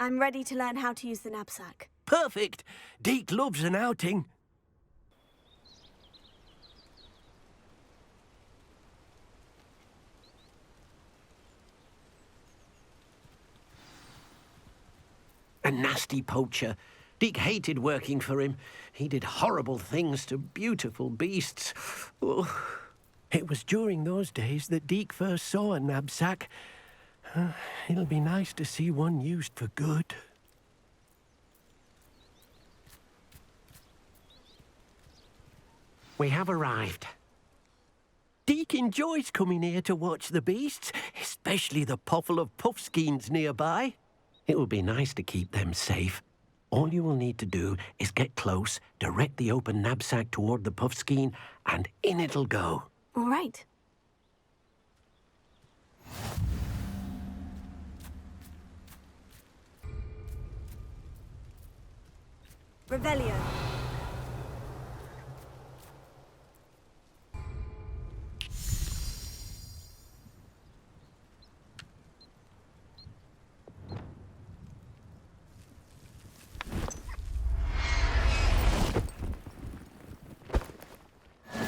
I'm ready to learn how to use the knapsack. Perfect. Deke loves an outing. A nasty poacher. Deke hated working for him. He did horrible things to beautiful beasts. Oh. It was during those days that Deke first saw a knapsack. It'll be nice to see one used for good. We have arrived. Deke enjoys coming here to watch the beasts, especially the potful of puffskeins nearby. It will be nice to keep them safe. All you will need to do is get close, direct the open knapsack toward the puffskein, and in it'll go. All right. Revelio.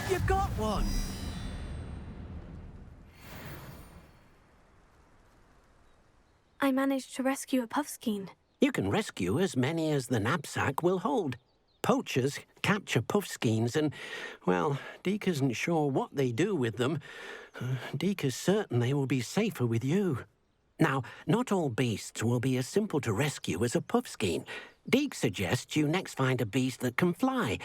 You got one! I managed to rescue a puffskein. You can rescue as many as the knapsack will hold. Poachers capture puffskeins and, well, Deke isn't sure what they do with them. Deke is certain they will be safer with you. Now, not all beasts will be as simple to rescue as a puffskein. Deke suggests you next find a beast that can fly.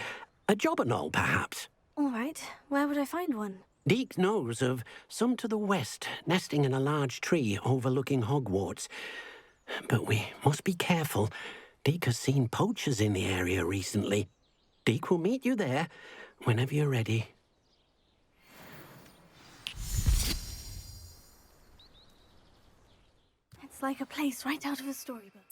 A jobberknoll, perhaps. All right. Where would I find one? Deke knows of some to the west, nesting in a large tree overlooking Hogwarts. But we must be careful. Deke has seen poachers in the area recently. Deke will meet you there whenever you're ready. It's like a place right out of a storybook.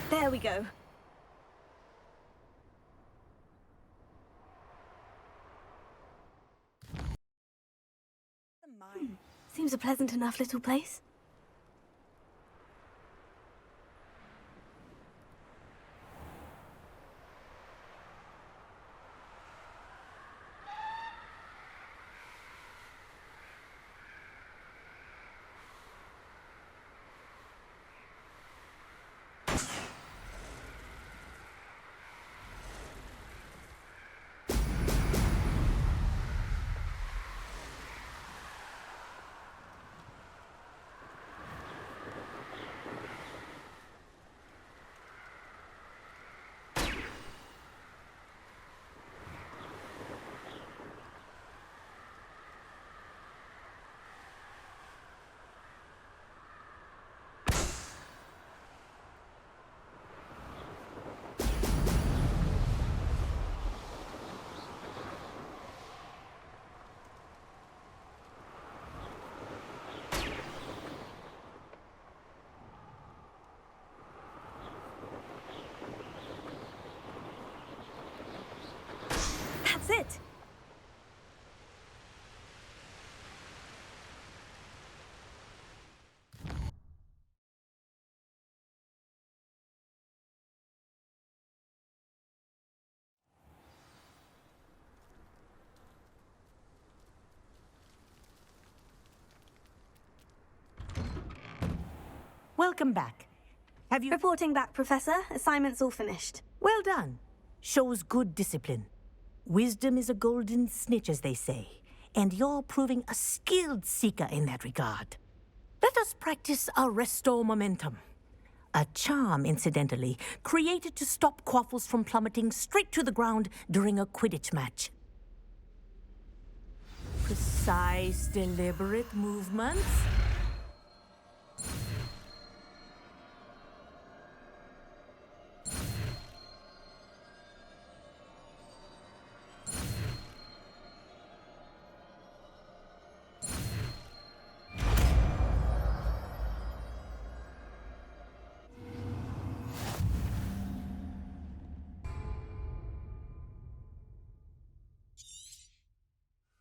There we go. Seems a pleasant enough little place. Welcome back. Have you... Reporting back, Professor. Assignment's all finished. Well done. Shows good discipline. Wisdom is a golden snitch, as they say. And you're proving a skilled seeker in that regard. Let us practice our restore momentum. A charm, incidentally, created to stop Quaffles from plummeting straight to the ground during a Quidditch match. Precise, deliberate movements.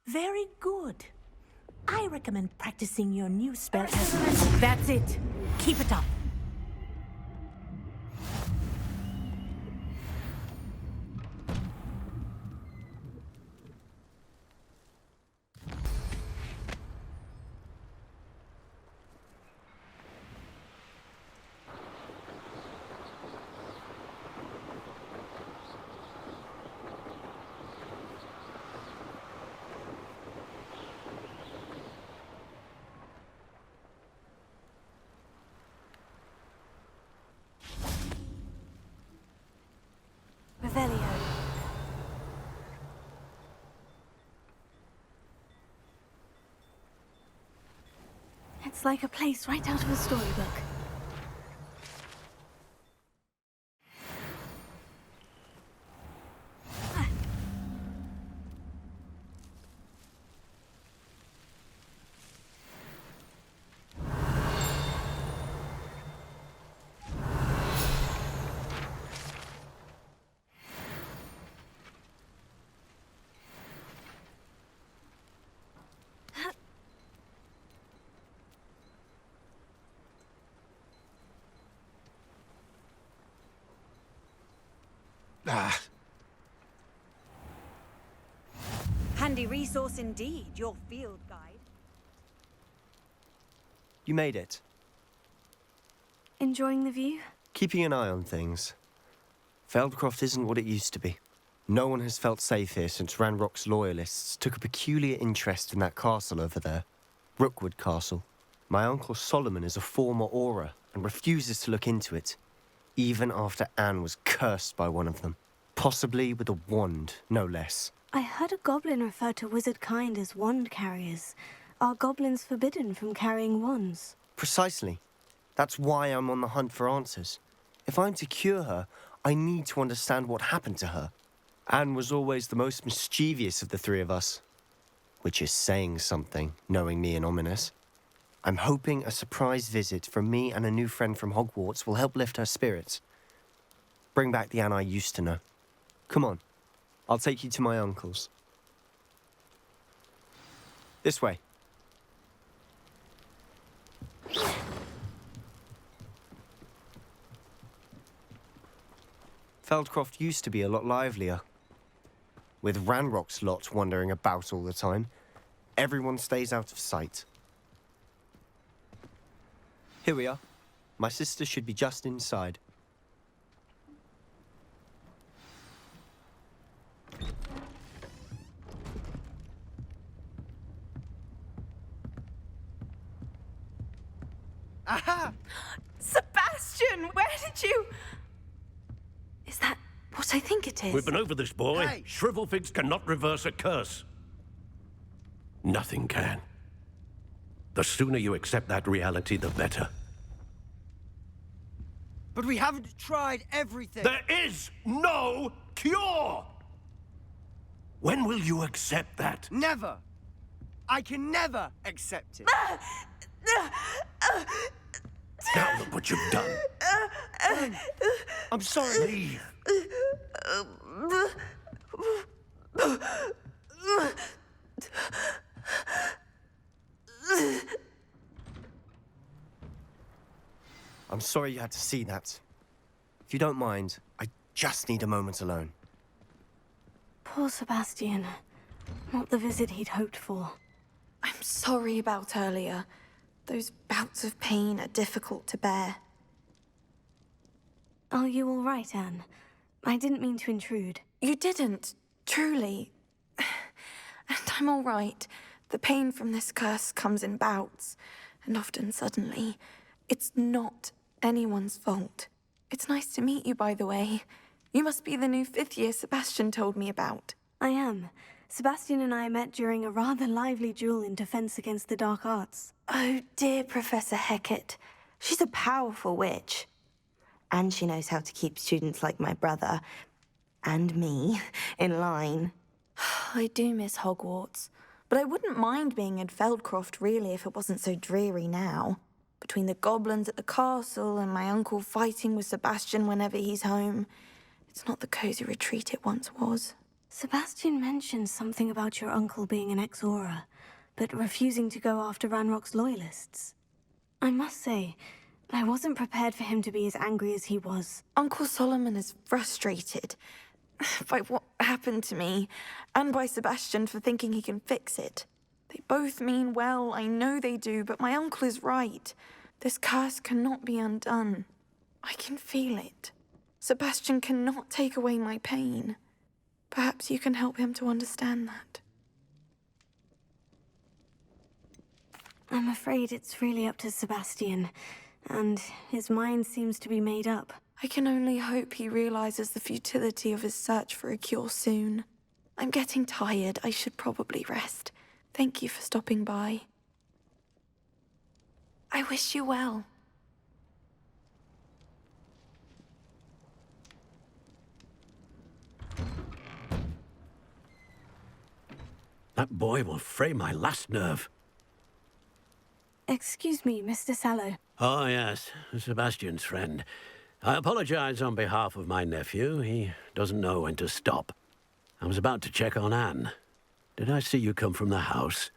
Very good. I recommend practicing your new spell as... That's it. Keep it up. Revelio. It's like a place right out of a storybook. Handy resource indeed, your field guide. You made it. Enjoying the view? Keeping an eye on things. Feldcroft isn't what it used to be. No one has felt safe here since Ranrock's loyalists took a peculiar interest in that castle over there. Rookwood Castle. My uncle Solomon is a former Auror and refuses to look into it, even after Anne was cursed by one of them. Possibly with a wand, no less. I heard a goblin refer to wizard kind as wand carriers. Are goblins forbidden from carrying wands? Precisely. That's why I'm on the hunt for answers. If I'm to cure her, I need to understand what happened to her. Anne was always the most mischievous of the three of us. Which is saying something, knowing me and Ominous. I'm hoping a surprise visit from me and a new friend from Hogwarts will help lift her spirits. Bring back the Anne I used to know. Come on, I'll take you to my uncle's. This way. Feldcroft used to be a lot livelier. With Ranrock's lot wandering about all the time, everyone stays out of sight. Here we are. My sister should be just inside. Aha! Sebastian, where did you... Is that what I think it is? We've been over this, boy. Hey. Shrivelfigs cannot reverse a curse. Nothing can. The sooner you accept that reality, the better. But we haven't tried everything. There is no cure! When will you accept that? Never. I can never accept it. Now look what you've done. I'm sorry. Leave. I'm sorry you had to see that. If you don't mind, I just need a moment alone. Poor Sebastian. Not the visit he'd hoped for. I'm sorry about earlier. Those bouts of pain are difficult to bear. Are you all right, Anne? I didn't mean to intrude. You didn't, truly. And I'm all right. The pain from this curse comes in bouts, and often suddenly. It's not anyone's fault. It's nice to meet you, by the way. You must be the new fifth year Sebastian told me about. I am. Sebastian and I met during a rather lively duel in defense against the dark arts. Oh, dear Professor Hecat. She's a powerful witch. And she knows how to keep students like my brother, and me, in line. I do miss Hogwarts, but I wouldn't mind being in Feldcroft, really, if it wasn't so dreary now. Between the goblins at the castle and my uncle fighting with Sebastian whenever he's home, it's not the cozy retreat it once was. Sebastian mentioned something about your uncle being an ex-Auror, but refusing to go after Ranrock's loyalists. I must say, I wasn't prepared for him to be as angry as he was. Uncle Solomon is frustrated by what happened to me, and by Sebastian for thinking he can fix it. They both mean well, I know they do, but my uncle is right. This curse cannot be undone. I can feel it. Sebastian cannot take away my pain. Perhaps you can help him to understand that. I'm afraid it's really up to Sebastian, and his mind seems to be made up. I can only hope he realizes the futility of his search for a cure soon. I'm getting tired. I should probably rest. Thank you for stopping by. I wish you well. That boy will fray my last nerve. Excuse me, Mr. Sallow. Oh, yes, Sebastian's friend. I apologize on behalf of my nephew. He doesn't know when to stop. I was about to check on Anne. Did I see you come from the house?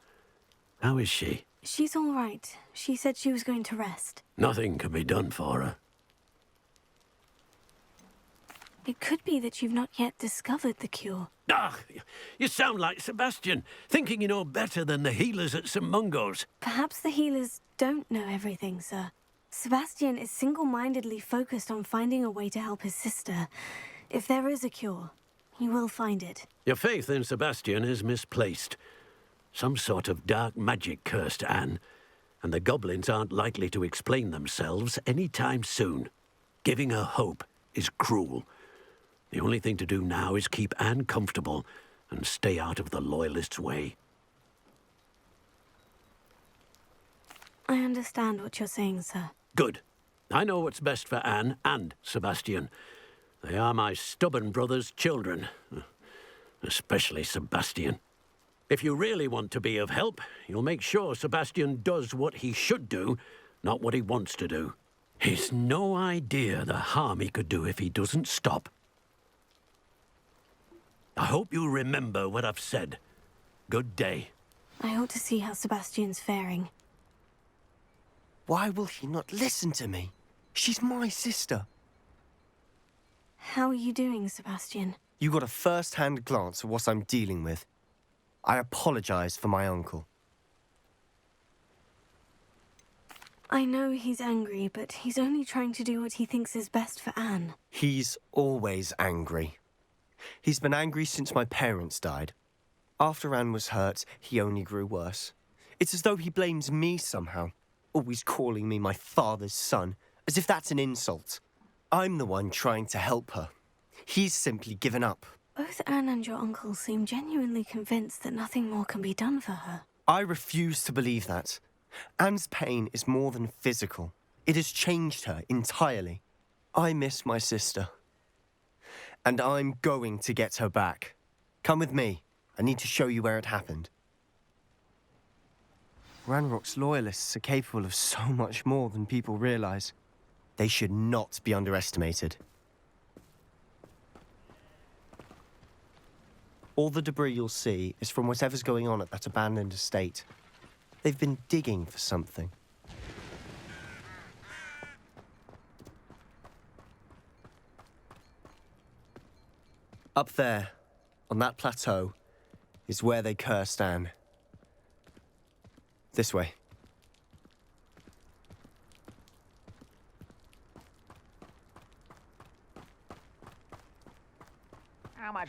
How is she? She's all right. She said she was going to rest. Nothing can be done for her. It could be that you've not yet discovered the cure. Ah, you sound like Sebastian, thinking you know better than the healers at St. Mungo's. Perhaps the healers don't know everything, sir. Sebastian is single-mindedly focused on finding a way to help his sister. If there is a cure, he will find it. Your faith in Sebastian is misplaced. Some sort of dark magic cursed Anne, and the goblins aren't likely to explain themselves any time soon. Giving her hope is cruel. The only thing to do now is keep Anne comfortable and stay out of the Loyalists' way. I understand what you're saying, sir. Good. I know what's best for Anne and Sebastian. They are my stubborn brother's children. Especially Sebastian. If you really want to be of help, you'll make sure Sebastian does what he should do, not what he wants to do. He's no idea the harm he could do if he doesn't stop. I hope you remember what I've said. Good day. I ought to see how Sebastian's faring. Why will he not listen to me? She's my sister. How are you doing, Sebastian? You got a first-hand glance at what I'm dealing with. I apologize for my uncle. I know he's angry, but he's only trying to do what he thinks is best for Anne. He's always angry. He's been angry since my parents died. After Anne was hurt, he only grew worse. It's as though he blames me somehow, always calling me my father's son, as if that's an insult. I'm the one trying to help her. He's simply given up. Both Anne and your uncle seem genuinely convinced that nothing more can be done for her. I refuse to believe that. Anne's pain is more than physical. It has changed her entirely. I miss my sister. And I'm going to get her back. Come with me. I need to show you where it happened. Ranrock's loyalists are capable of so much more than people realize. They should not be underestimated. All the debris you'll see is from whatever's going on at that abandoned estate. They've been digging for something. Up there, on that plateau, is where they cursed Anne. This way.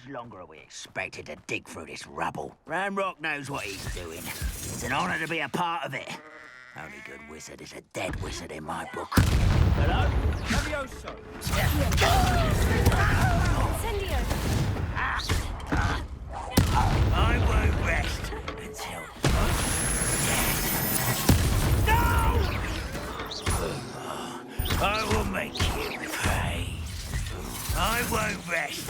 much longer are we expected to dig through this rubble? Ranrock knows what he's doing. It's an honor to be a part of it. Only good wizard is a dead wizard in my book. Hello? Levioso! Incendio! I won't rest until... No! I will make you pay. I won't rest.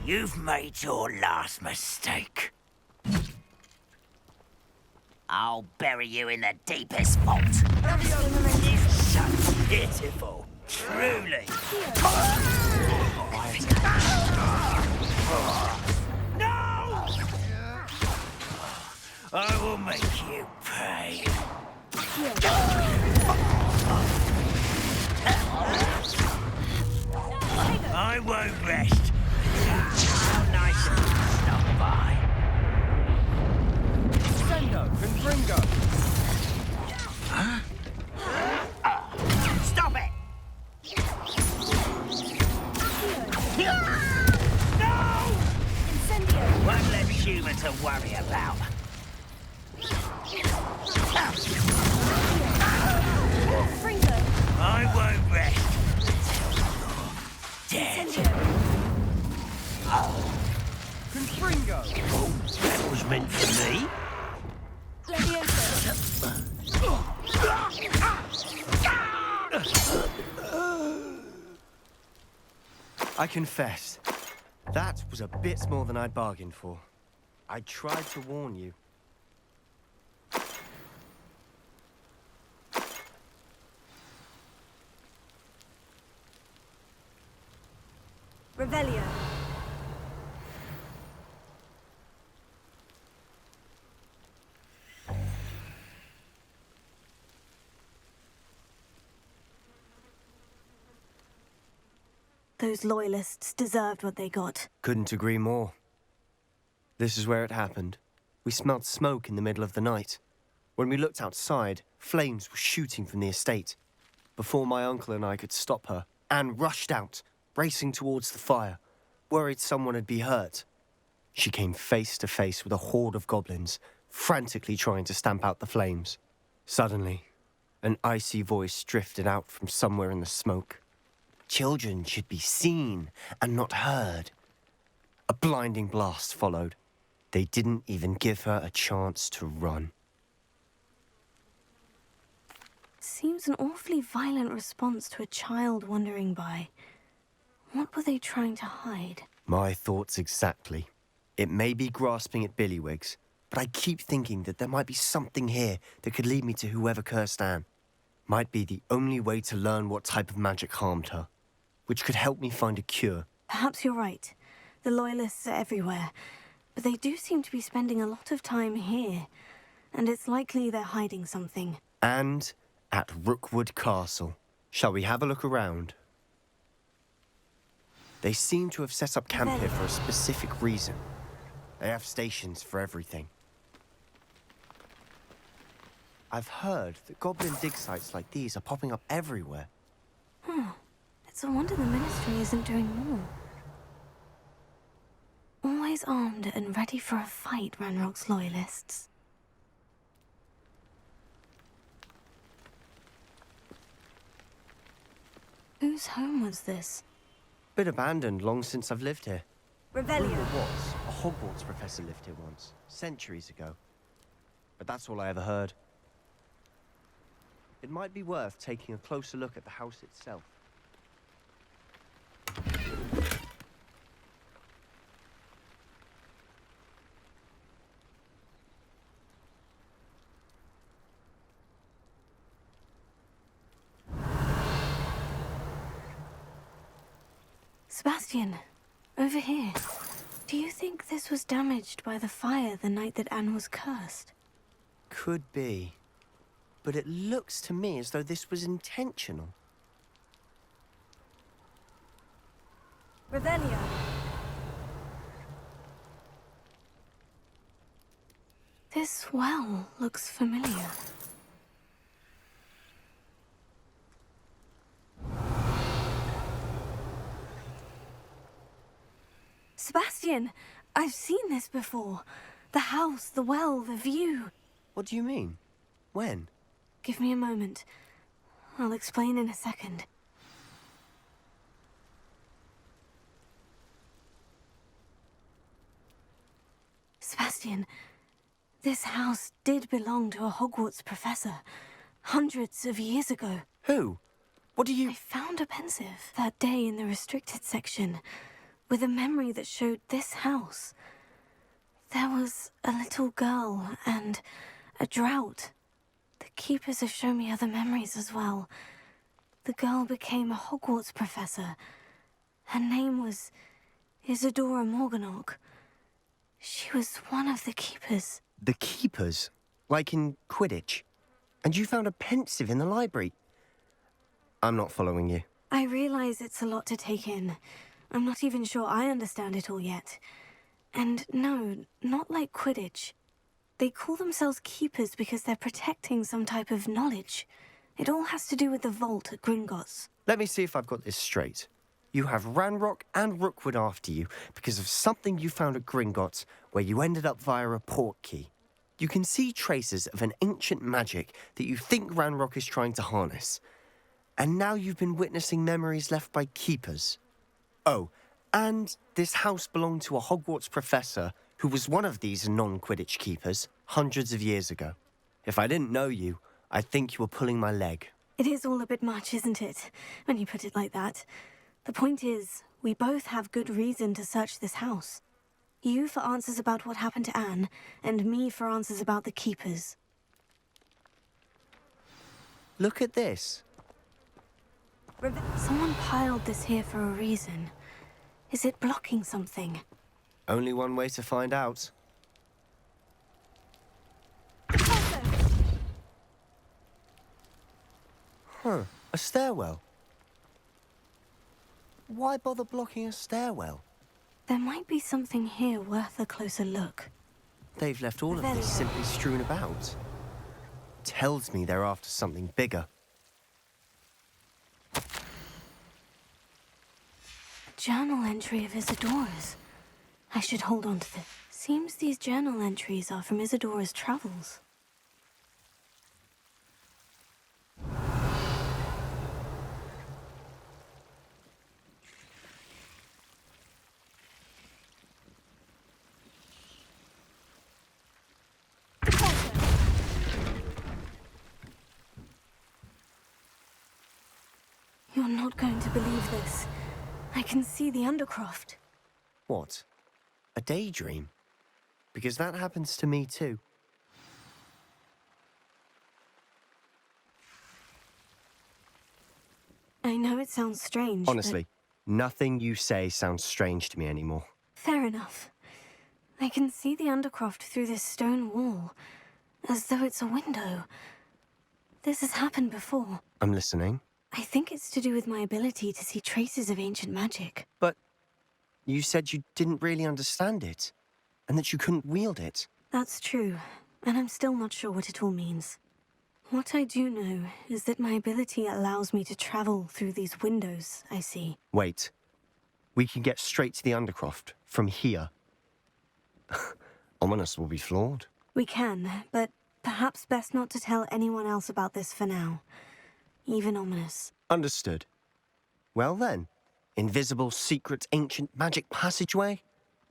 You've made your last mistake. I'll bury you in the deepest vault. It's so pitiful, truly. No! I will make you pay. I won't rest. How nice of you to stop by. Sendo, Confringo! Huh? Stop it! No! Incendio! One less human to worry about. Fringo! I won't rest until you're dead. Confringo! That was meant for me. I confess, that was a bit more than I'd bargained for. I tried to warn you. Revelio. Those loyalists deserved what they got. Couldn't agree more. This is where it happened. We smelled smoke in the middle of the night. When we looked outside, flames were shooting from the estate. Before my uncle and I could stop her, Anne rushed out, racing towards the fire, worried someone had been hurt. She came face to face with a horde of goblins, frantically trying to stamp out the flames. Suddenly, an icy voice drifted out from somewhere in the smoke. Children should be seen and not heard. A blinding blast followed. They didn't even give her a chance to run. Seems an awfully violent response to a child wandering by. What were they trying to hide? My thoughts exactly. It may be grasping at Billywigs, but I keep thinking that there might be something here that could lead me to whoever cursed Anne. Might be the only way to learn what type of magic harmed her, which could help me find a cure. Perhaps you're right. The Loyalists are everywhere, but they do seem to be spending a lot of time here, and it's likely they're hiding something. And at Rookwood Castle. Shall we have a look around? They seem to have set up camp here for a specific reason. They have stations for everything. I've heard that goblin dig sites like these are popping up everywhere. It's a wonder the Ministry isn't doing more. Always armed and ready for a fight, Ranrock's Loyalists. Whose home was this? Been abandoned long since I've lived here. Revelio. Rumor was a Hogwarts professor lived here once, centuries ago. But that's all I ever heard. It might be worth taking a closer look at the house itself. Sebastian, over here. Do you think this was damaged by the fire the night that Anne was cursed? Could be. But it looks to me as though this was intentional. Revelio. This well looks familiar. Sebastian, I've seen this before. The house, the well, the view. What do you mean? When? Give me a moment. I'll explain in a second. Sebastian, this house did belong to a Hogwarts professor, hundreds of years ago. Who? What do you... I found a pensive that day in the restricted section, with a memory that showed this house. There was a little girl and a drought. The keepers have shown me other memories as well. The girl became a Hogwarts professor. Her name was Isadora Morganach. She was one of the keepers. The keepers? Like in Quidditch? And you found a pensive in the library? I'm not following you. I realize it's a lot to take in. I'm not even sure I understand it all yet. And no, not like Quidditch. They call themselves keepers because they're protecting some type of knowledge. It all has to do with the vault at Gringotts. Let me see if I've got this straight. You have Ranrock and Rookwood after you because of something you found at Gringotts where you ended up via a port key. You can see traces of an ancient magic that you think Ranrock is trying to harness. And now you've been witnessing memories left by keepers. Oh, and this house belonged to a Hogwarts professor who was one of these non-Quidditch keepers hundreds of years ago. If I didn't know you, I'd think you were pulling my leg. It is all a bit much, isn't it, when you put it like that? The point is, we both have good reason to search this house. You for answers about what happened to Anne, and me for answers about the keepers. Look at this. Someone piled this here for a reason. Is it blocking something? Only one way to find out. Huh, a stairwell. Why bother blocking a stairwell? There might be something here worth a closer look. They've left all of this simply strewn about. Tells me they're after something bigger. A journal entry of Isadora's. I should hold on to this. Seems these journal entries are from Isadora's travels. You're not going to believe this. I can see the Undercroft. What? A daydream? Because that happens to me too. I know it sounds strange, Honestly, nothing you say sounds strange to me anymore. Fair enough. I can see the Undercroft through this stone wall, as though it's a window. This has happened before. I'm listening. I think it's to do with my ability to see traces of ancient magic. But you said you didn't really understand it, and that you couldn't wield it. That's true, and I'm still not sure what it all means. What I do know is that my ability allows me to travel through these windows I see. Wait. We can get straight to the Undercroft from here. Ominous will be flawed. We can, but perhaps best not to tell anyone else about this for now. Even Ominous. Understood. Well then, invisible, secret, ancient magic passageway?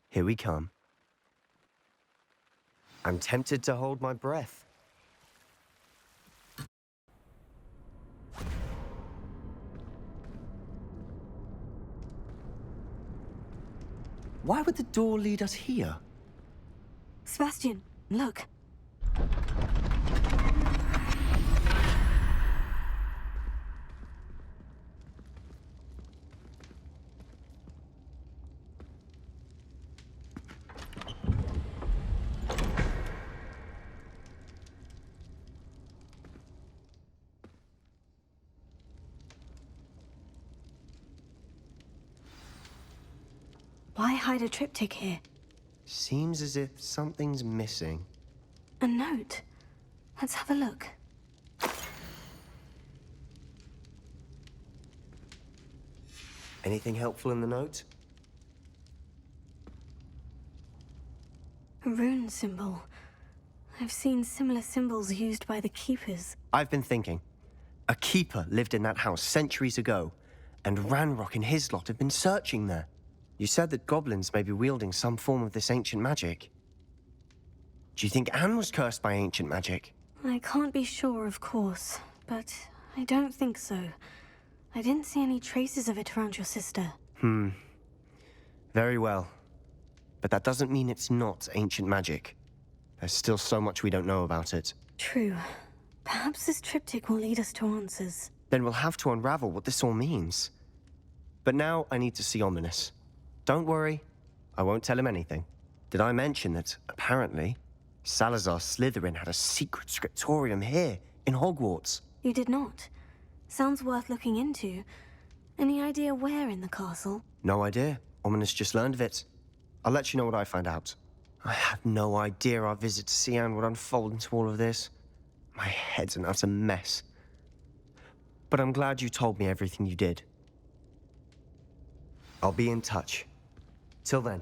Here we come. I'm tempted to hold my breath. Why would the door lead us here? Sebastian, look. Why hide a triptych here? Seems as if something's missing. A note. Let's have a look. Anything helpful in the note? A rune symbol. I've seen similar symbols used by the Keepers. I've been thinking. A keeper lived in that house centuries ago, and Ranrock and his lot have been searching there. You said that goblins may be wielding some form of this ancient magic. Do you think Anne was cursed by ancient magic? I can't be sure, of course, but I don't think so. I didn't see any traces of it around your sister. Very well. But that doesn't mean it's not ancient magic. There's still so much we don't know about it. True. Perhaps this triptych will lead us to answers. Then we'll have to unravel what this all means. But now I need to see Ominous. Don't worry, I won't tell him anything. Did I mention that, apparently, Salazar Slytherin had a secret scriptorium here, in Hogwarts? You did not. Sounds worth looking into. Any idea where in the castle? No idea. Ominous just learned of it. I'll let you know what I find out. I had no idea our visit to Cian would unfold into all of this. My head's an utter mess. But I'm glad you told me everything you did. I'll be in touch. Till then.